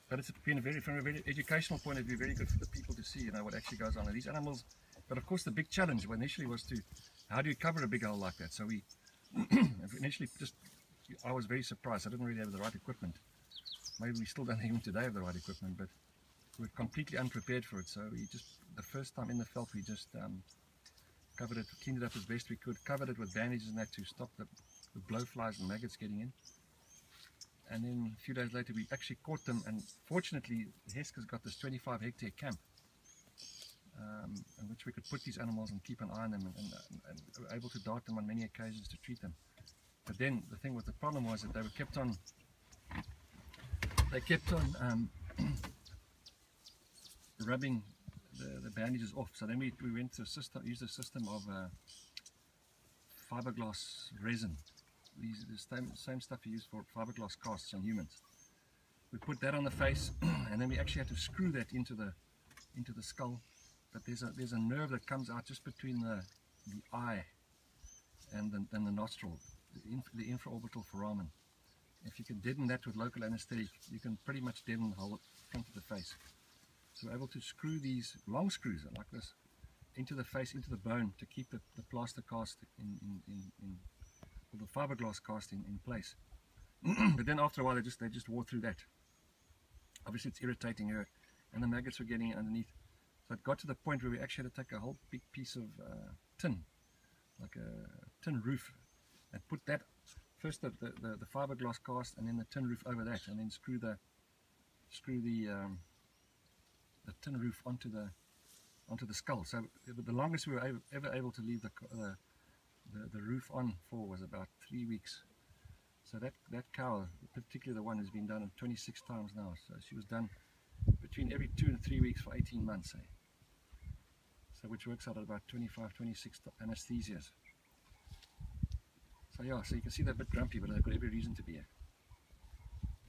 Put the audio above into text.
But it's been from a very educational point of view, very good for the people to see, you know, what actually goes on with these animals. But of course, the big challenge initially was how do you cover a big hole like that? So we initially I was very surprised. I didn't really have the right equipment. Maybe we still don't even today have the right equipment, but we're completely unprepared for it. So we just, the first time in the veld, we just covered it, cleaned it up as best we could, covered it with bandages and that to stop the blowflies and maggots getting in. And then a few days later we actually caught them, and fortunately HESC has got this 25-hectare camp in which we could put these animals and keep an eye on them, and were able to dart them on many occasions to treat them. But then the thing with the problem was that they kept on rubbing the bandages off. So then we went to used a system of fiberglass resin. The same stuff you use for fiberglass casts on humans. We put that on the face, and then we actually had to screw that into the skull. But there's a nerve that comes out just between the eye and the nostril, the infraorbital foramen. If you can deaden that with local anesthetic, you can pretty much deaden the whole front of the face. So we're able to screw these long screws like this into the face, into the bone, to keep the plaster cast or the fiberglass cast in place. But then after a while they just wore through that. Obviously it's irritating her, and the maggots were getting underneath. So it got to the point where we actually had to take a whole big piece of tin, like a tin roof, and put that first the fiberglass cast and then the tin roof over that, and then screw the tin roof onto the skull. So the longest we were ever able to leave the roof on for was about 3 weeks. So that cow, particularly the one, has been done 26 times now. So she was done between every 2 and 3 weeks for 18 months. So which works out at about 25, 26 anesthesias. So yeah, so you can see they're a bit grumpy, but they've got every reason to be.